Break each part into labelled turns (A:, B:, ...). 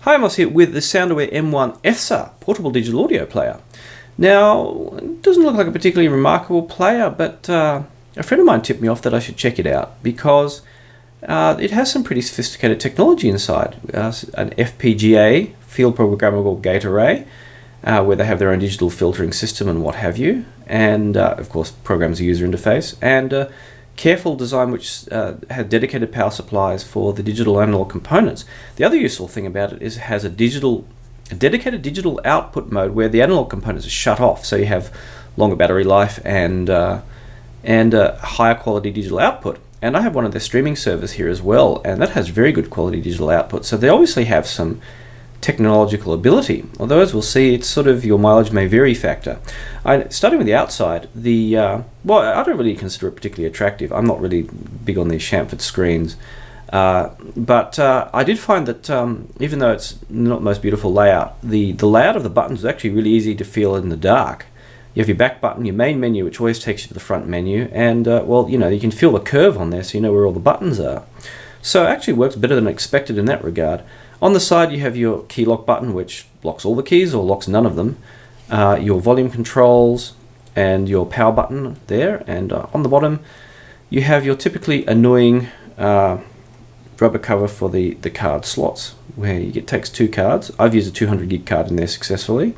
A: Hi, I'm Moss here with the Soundaware M1 Esther portable digital audio player. Now, it doesn't look like a particularly remarkable player, but a friend of mine tipped me off that I should check it out because it has some pretty sophisticated technology inside. An FPGA, field programmable gate array, where they have their own digital filtering system and what have you, and of course programs a user interface, and careful design which had dedicated power supplies for the digital analog components. The other useful thing about it is it has a dedicated digital output mode where the analog components are shut off, so you have longer battery life and higher quality digital output. And I have one of their streaming servers here as well, and that has very good quality digital output, so they obviously have some technological ability, although as we'll see, it's sort of your mileage may vary factor. Starting with the outside, well, I don't really consider it particularly attractive. I'm not really big on these chamfered screens, but I did find that even though it's not the most beautiful layout, the layout of the buttons is actually really easy to feel in the dark. You have your back button, your main menu, which always takes you to the front menu, and well, you know, you can feel the curve on there, so you know where all the buttons are. So it actually works better than expected in that regard. On the side you have your key lock button, which locks all the keys or locks none of them, your volume controls and your power button there, and on the bottom you have your typically annoying rubber cover for the card slots, where it takes two cards. I've used a 200 gig card in there successfully,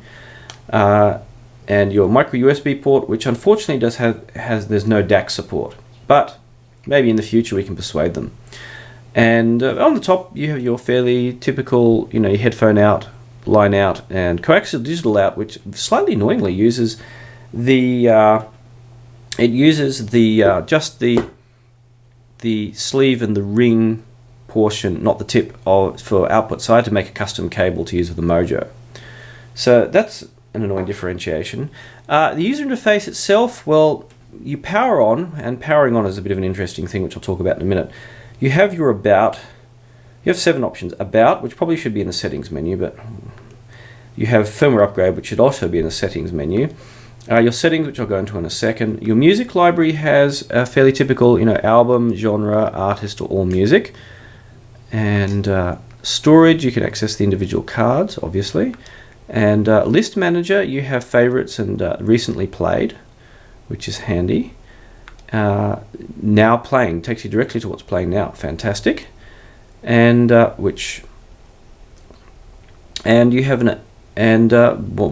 A: and your micro USB port, which unfortunately there's no DAC support, but maybe in the future we can persuade them. And on the top you have your fairly typical, you know, your headphone out, line out, and coaxial digital out, which slightly annoyingly uses just the sleeve and the ring portion, not the tip, for output. So I had to make a custom cable to use with the Mojo. So that's an annoying differentiation. The user interface itself, well, you power on, and powering on is a bit of an interesting thing, which I'll talk about in a minute. You have your about. You have 7 options. About, which probably should be in the settings menu, but you have firmware upgrade, which should also be in the settings menu. Your settings, which I'll go into in a second. Your music library has a fairly typical, you know, album, genre, artist, or all music. And storage, you can access the individual cards, obviously. And list manager, you have favorites and recently played, which is handy. Now playing takes you directly to what's playing now. Fantastic. And well, we're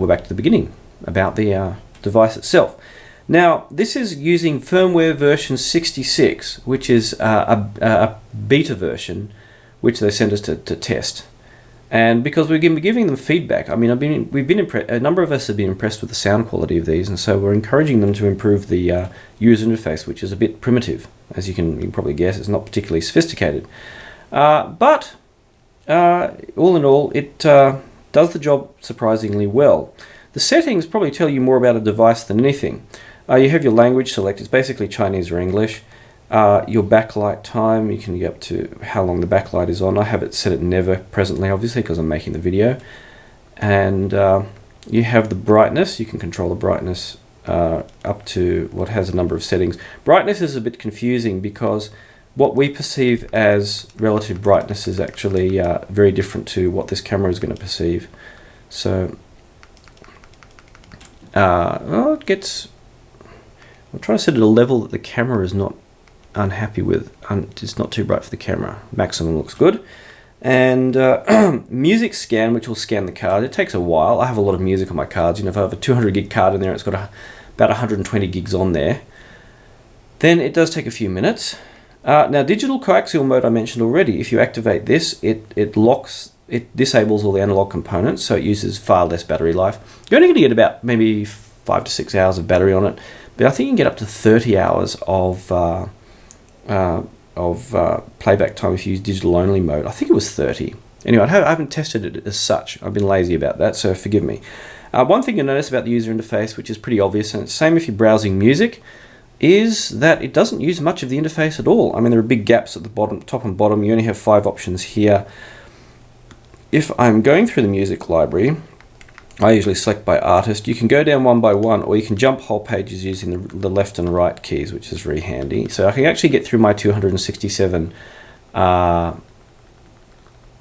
A: back to the beginning about the device itself. Now this is using firmware version 66, which is a beta version, which they sent us to test. And because we've been giving them feedback, I mean, a number of us have been impressed with the sound quality of these, and so we're encouraging them to improve the user interface, which is a bit primitive, as you can probably guess. It's not particularly sophisticated, but all in all, it does the job surprisingly well. The settings probably tell you more about a device than anything. You have your language select. It's basically Chinese or English. Your backlight time, you can get up to how long the backlight is on. I have it set at never presently, obviously, because I'm making the video. And you have the brightness. You can control the brightness up to what has a number of settings. Brightness is a bit confusing because what we perceive as relative brightness is actually very different to what this camera is going to perceive. So well, I'll try to set it at a level that the camera is not unhappy with. It's not too bright for the camera. Maximum looks good. And music scan, which will scan the card. It takes a while. I have a lot of music on my cards. You know, if I have a 200 gig card in there, it's got about 120 gigs on there. Then it does take a few minutes. Now, digital coaxial mode I mentioned already. If you activate this, it disables all the analog components, so it uses far less battery life. You're only going to get about maybe 5 to 6 hours of battery on it, but I think you can get up to 30 hours of playback time if you use digital only mode. I think it was 30. Anyway, I haven't tested it as such. I've been lazy about that, so forgive me. One thing you'll notice about the user interface, which is pretty obvious, and it's the same if you're browsing music, is that it doesn't use much of the interface at all. I mean, there are big gaps at the bottom, top and bottom. You only have 5 options here. If I'm going through the music library, I usually select by artist. You can go down one by one, or you can jump whole pages using the left and right keys, which is very handy. So I can actually get through my 267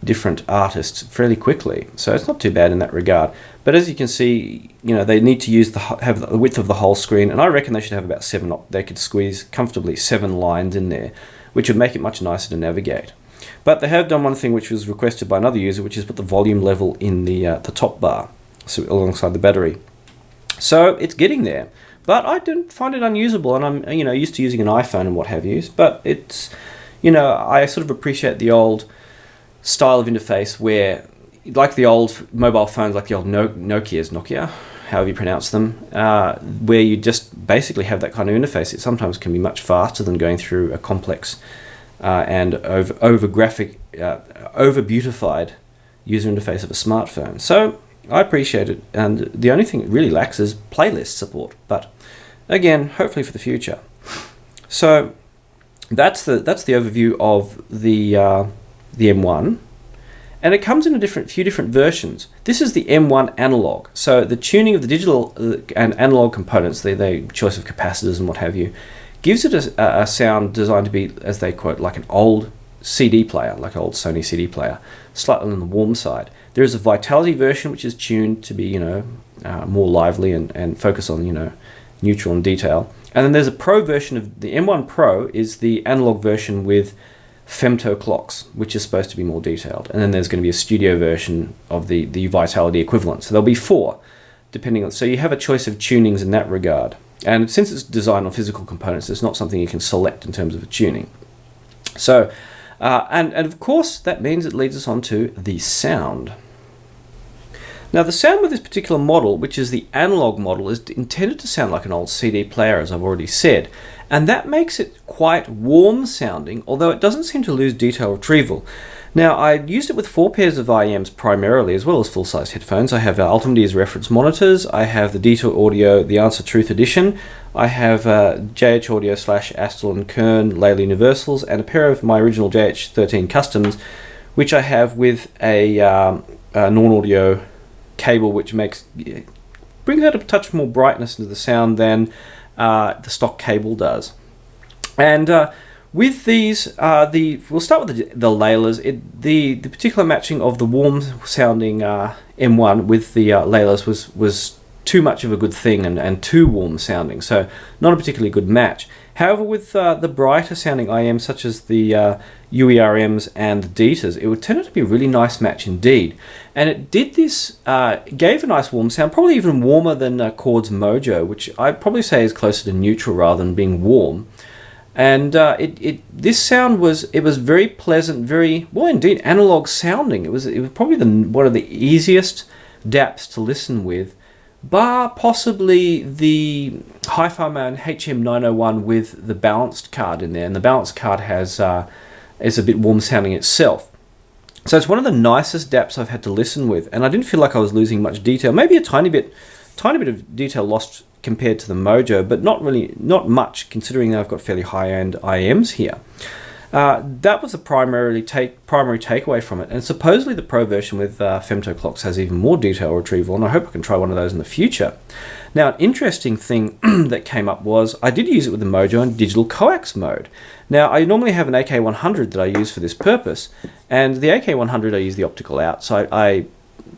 A: different artists fairly quickly. So it's not too bad in that regard. But as you can see, they need to have the width of the whole screen, and I reckon they should have about they could squeeze comfortably 7 lines in there, which would make it much nicer to navigate. But they have done one thing which was requested by another user, which is put the volume level in the top bar, so alongside the battery. So it's getting there. But I didn't find it unusable, and I'm used to using an iPhone and what have you. But it's I sort of appreciate the old style of interface where, like the old mobile phones, like the old Nokia, however you pronounce them, where you just basically have that kind of interface. It sometimes can be much faster than going through a complex and over beautified user interface of a smartphone. So I appreciate it, and the only thing it really lacks is playlist support. But again, hopefully for the future. So that's the overview of the M1, and it comes in a few different versions. This is the M1 analog. So the tuning of the digital and analog components, the choice of capacitors and what have you, gives it a sound designed to be, as they quote, like an old CD player, like an old Sony CD player, slightly on the warm side. There is a Vitality version which is tuned to be, more lively and focus on, neutral and detail. And then there's a Pro version of the M1 Pro, is the analog version with femto clocks, which is supposed to be more detailed. And then there's going to be a studio version of the Vitality equivalent. So there'll be 4, depending on. So you have a choice of tunings in that regard. And since it's designed on physical components, it's not something you can select in terms of a tuning. So, and of course, that means it leads us on to the sound. Now, the sound with this particular model, which is the analog model, is intended to sound like an old CD player, as I've already said. And that makes it quite warm sounding, although it doesn't seem to lose detail retrieval. Now, I used it with 4 pairs of IEMs primarily, as well as full-size headphones. I have Ultimedea's reference monitors, I have the Detour Audio, the Answer Truth Edition, I have JH Audio / Astle and Kern Layla Universals, and a pair of my original JH13 Customs, which I have with a non-audio cable, which brings out a touch more brightness into the sound than the stock cable does. And with these, we'll start with the Laylas. The particular matching of the warm sounding M1 with the Laylas was too much of a good thing and too warm sounding, so not a particularly good match. However, with the brighter sounding IEMs such as the UERMs and the Detas, it would turn out to be a really nice match indeed. And it did this, gave a nice warm sound, probably even warmer than Chord's Mojo, which I'd probably say is closer to neutral rather than being warm. And this sound was very pleasant, very, well indeed, analog sounding. It was probably one of the easiest DAPs to listen with, bar possibly the Hi-Fi Man HM901 with the balanced card in there. And the balanced card is a bit warm sounding itself. So it's one of the nicest DAPs I've had to listen with, and I didn't feel like I was losing much detail. Maybe a tiny bit of detail lost compared to the Mojo, but not much, considering that I've got fairly high-end IEMs here. That was the primary takeaway from it, and supposedly the Pro version with femto clocks has even more detail retrieval, and I hope I can try one of those in the future. Now, an interesting thing that came up was I did use it with the Mojo in digital coax mode. Now, I normally have an AK100 that I use for this purpose, and the AK100 I use the optical out, so I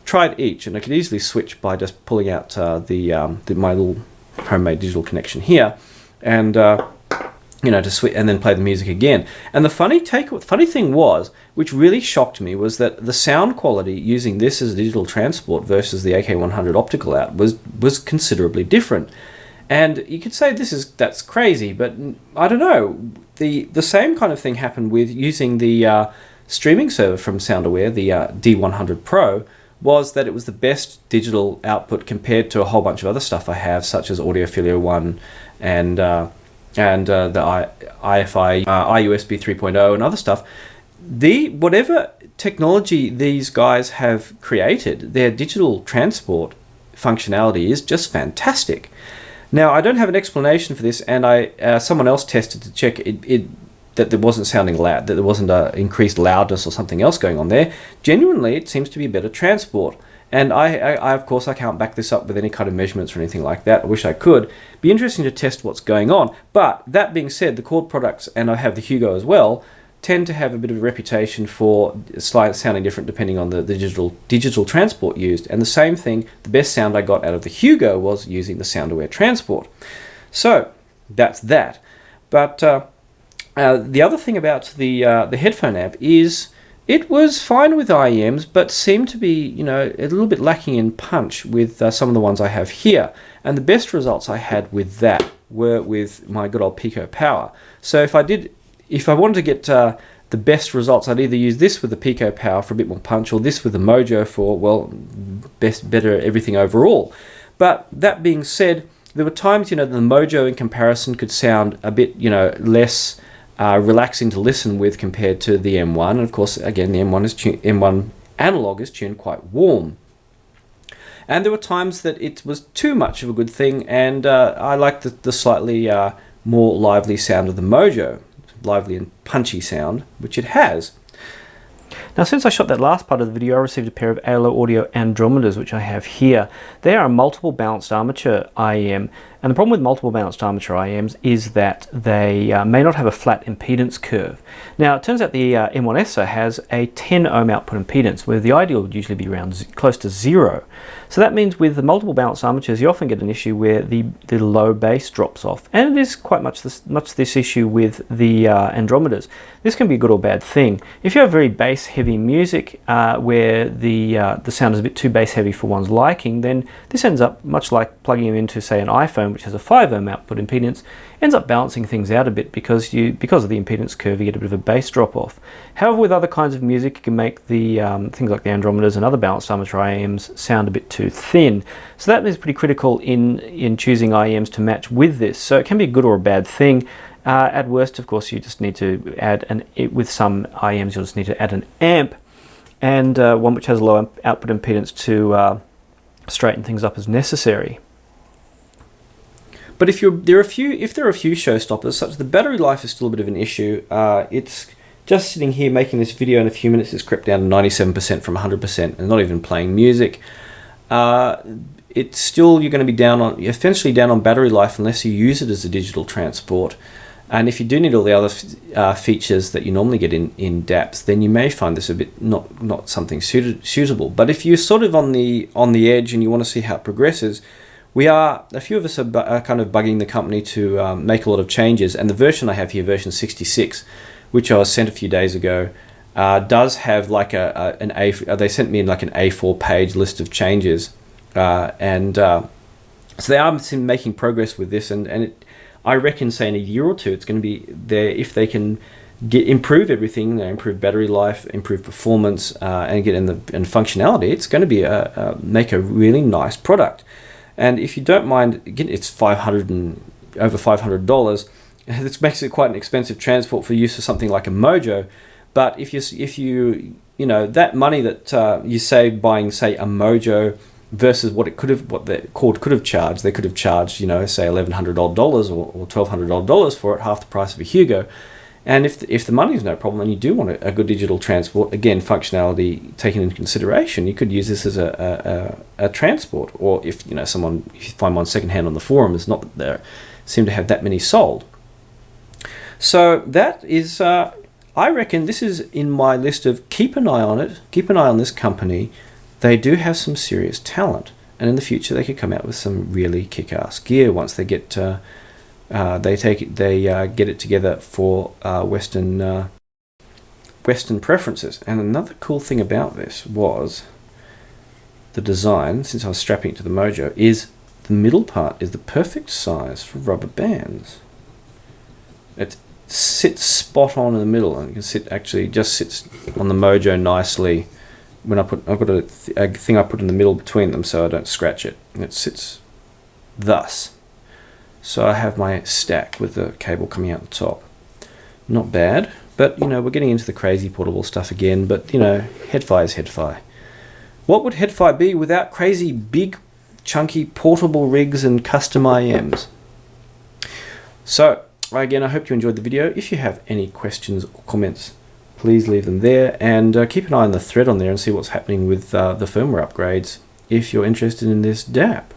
A: tried each, and I could easily switch by just pulling out my little homemade digital connection here, and to switch and then play the music again. And the funny thing was, which really shocked me, was that the sound quality using this as a digital transport versus the AK100 optical out was considerably different. And you could say that's crazy, but I don't know. The same kind of thing happened with using the streaming server from Soundaware, the D100 Pro, was that it was the best digital output compared to a whole bunch of other stuff I have, such as Audiophilio 1 and the IFI, iUSB 3.0 and other stuff. Whatever technology these guys have created, their digital transport functionality is just fantastic. Now, I don't have an explanation for this, and someone else tested to check that there wasn't sounding loud, that there wasn't increased loudness or something else going on there. Genuinely, it seems to be better transport. And I of course, I can't back this up with any kind of measurements or anything like that. I wish I could. Be interesting to test what's going on. But that being said, the Chord products, and I have the Hugo as well, tend to have a bit of a reputation for sounding different depending on the digital transport used. And the same thing, the best sound I got out of the Hugo was using the Soundaware transport. So that's that. But the other thing about the headphone amp is it was fine with IEMs, but seemed to be, a little bit lacking in punch with some of the ones I have here. And the best results I had with that were with my good old Pico Power. So if I wanted to get the best results, I'd either use this with the Pico Power for a bit more punch, or this with the Mojo for, well, better everything overall. But that being said, there were times, the Mojo in comparison could sound a bit, less relaxing to listen with compared to the M1. And of course, again, the M1 analog is tuned quite warm. And there were times that it was too much of a good thing, and I liked the slightly more lively sound of the Mojo, lively and punchy sound, which it has. Now, since I shot that last part of the video, I received a pair of ALO Audio Andromedas, which I have here. They are a multiple balanced armature IEM, and the problem with multiple balanced armature IEMs is that they may not have a flat impedance curve. Now, it turns out the M1 Esther has a 10 ohm output impedance, where the ideal would usually be around close to 0. So that means with the multiple balanced armatures, you often get an issue where the low bass drops off. And it is quite much this issue with the Andromedas. This can be a good or bad thing. If you have very bass heavy music where the sound is a bit too bass heavy for one's liking, then this ends up much like plugging them into, say, an iPhone, which has a 5 ohm output impedance, ends up balancing things out a bit because of the impedance curve, you get a bit of a bass drop off. However, with other kinds of music, you can make the things like the Andromedas and other balanced armature IEMs sound a bit too thin. So that is pretty critical in choosing IEMs to match with this. So it can be a good or a bad thing. At worst, of course, you just need to add with some IEMs, you'll just need to add an amp and one which has a low output impedance to straighten things up as necessary. But if there are a few showstoppers, such as the battery life is still a bit of an issue. It's just sitting here making this video in a few minutes, it's crept down to 97% from 100%, and not even playing music. It's still, you're going to be essentially down on battery life unless you use it as a digital transport. And if you do need all the other features that you normally get in DAPs, then you may find this a bit not something suitable. But if you're sort of on the edge and you want to see how it progresses, a few of us are kind of bugging the company to make a lot of changes. And the version I have here, version 66, which I was sent a few days ago, does have like they sent me in like an A4 page list of changes. So they are making progress with this, and I reckon, say in a year or two, it's going to be there if they can improve everything, improve battery life, improve performance, and get in functionality. It's going to be make a really nice product. And if you don't mind, again, it's over $500. This makes it quite an expensive transport for use of something like a Mojo. But if you that money that you save buying, say, a Mojo versus what the Cord could have charged, they could have charged, say $1,100 or $1,200 for it, half the price of a Hugo. And if the money is no problem and you do want a good digital transport, again, functionality taken into consideration, you could use this as a transport. Or if you find one secondhand on the forum, it's not that there seem to have that many sold. So that is, I reckon this is in my list of keep an eye on it, keep an eye on this company. They do have some serious talent, and in the future they could come out with some really kick-ass gear once they get get it together for Western preferences. And another cool thing about this was the design. Since I was strapping it to the Mojo, is the middle part is the perfect size for rubber bands. It sits spot on in the middle, and you can just sits on the Mojo nicely. When I've got a thing I put in the middle between them so I don't scratch it, and it sits thus. So I have my stack with the cable coming out the top. Not bad, but we're getting into the crazy portable stuff again. But head-fi is head-fi. What would head-fi be without crazy big, chunky portable rigs and custom IEMs? So again, I hope you enjoyed the video. If you have any questions or comments, please leave them there, and keep an eye on the thread on there and see what's happening with the firmware upgrades if you're interested in this DAP.